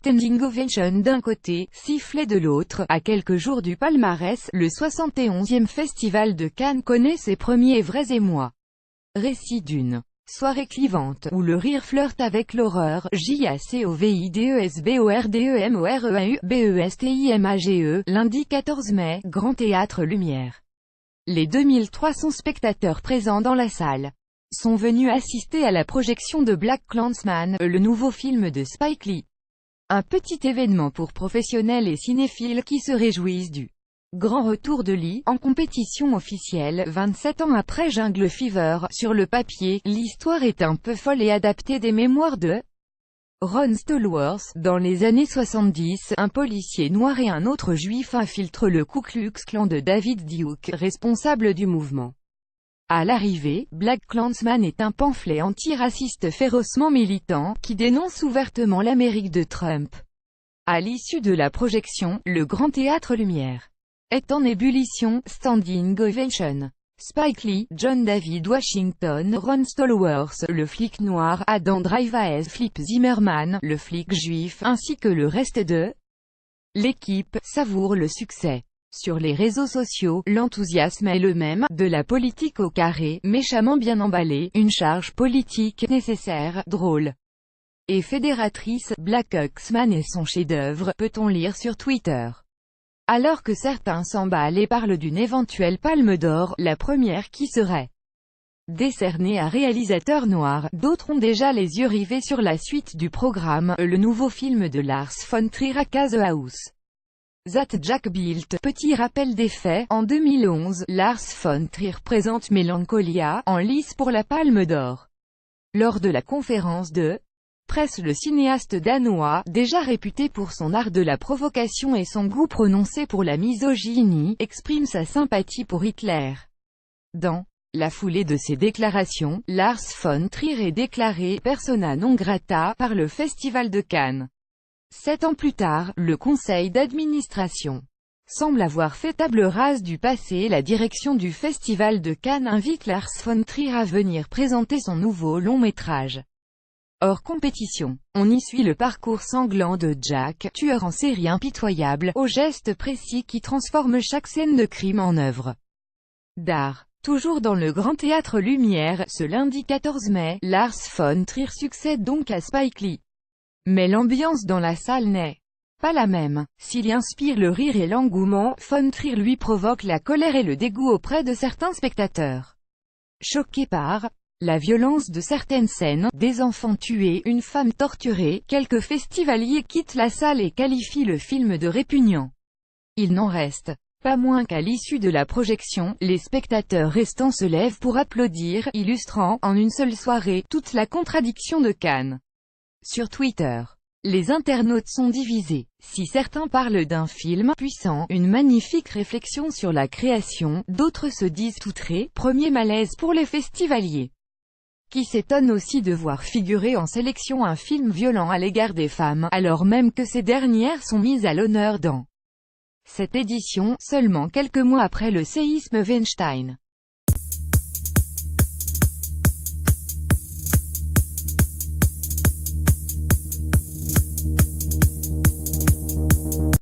standing ovation d'un côté, sifflet de l'autre. À quelques jours du palmarès, le 71e Festival de Cannes connaît ses premiers vrais émois. Récit d'une soirée clivante, où le rire flirte avec l'horreur. JACOVIDESBORDEMOREAUBESTIMAGE, lundi 14 mai, Grand Théâtre Lumière. Les 2300 spectateurs présents dans la salle sont venus assister à la projection de BlacKkKlansman, le nouveau film de Spike Lee. Un petit événement pour professionnels et cinéphiles qui se réjouissent du grand retour de Lee en compétition officielle, 27 ans après Jungle Fever. Sur le papier, l'histoire est un peu folle et adaptée des mémoires de Ron Stallworth. Dans les années 70, un policier noir et un autre juif infiltrent le Ku Klux Klan de David Duke, responsable du mouvement. À l'arrivée, BlacKkKlansman est un pamphlet antiraciste férocement militant, qui dénonce ouvertement l'Amérique de Trump. À l'issue de la projection, le Grand Théâtre Lumière est en ébullition, standing ovation. Spike Lee, John David Washington, Ron Stallworth, le flic noir, Adam Driver, Flip Zimmerman, le flic juif, ainsi que le reste de l'équipe, savourent le succès. Sur les réseaux sociaux, l'enthousiasme est le même, de la politique au carré, méchamment bien emballée, une charge politique, nécessaire, drôle et fédératrice. BlacKkKlansman est son chef-d'œuvre, peut-on lire sur Twitter. Alors que certains s'emballent et parlent d'une éventuelle palme d'or, la première qui serait décernée à réalisateur noir, d'autres ont déjà les yeux rivés sur la suite du programme, le nouveau film de Lars von Trier à The House that Jack built. Petit rappel des faits, en 2011, Lars von Trier présente Mélancolia, en lice pour la Palme d'Or. Lors de la conférence de presse, le cinéaste danois, déjà réputé pour son art de la provocation et son goût prononcé pour la misogynie, exprime sa sympathie pour Hitler. Dans la foulée de ses déclarations, Lars von Trier est déclaré persona non grata par le Festival de Cannes. 7 ans plus tard, le conseil d'administration semble avoir fait table rase du passé. La direction du Festival de Cannes invite Lars von Trier à venir présenter son nouveau long-métrage. Hors compétition, on y suit le parcours sanglant de Jack, tueur en série impitoyable, aux gestes précis qui transforment chaque scène de crime en œuvre d'art. Toujours dans le Grand Théâtre Lumière, ce lundi 14 mai, Lars von Trier succède donc à Spike Lee. Mais l'ambiance dans la salle n'est pas la même. S'il inspire le rire et l'engouement, von Trier lui provoque la colère et le dégoût auprès de certains spectateurs. Choqués par la violence de certaines scènes, des enfants tués, une femme torturée, quelques festivaliers quittent la salle et qualifient le film de répugnant. Il n'en reste pas moins qu'à l'issue de la projection, les spectateurs restants se lèvent pour applaudir, illustrant, en une seule soirée, toute la contradiction de Cannes. Sur Twitter, les internautes sont divisés. Si certains parlent d'un film puissant, une magnifique réflexion sur la création, d'autres se disent outrés, premier malaise pour les festivaliers, qui s'étonnent aussi de voir figurer en sélection un film violent à l'égard des femmes, alors même que ces dernières sont mises à l'honneur dans cette édition, seulement quelques mois après le séisme Weinstein.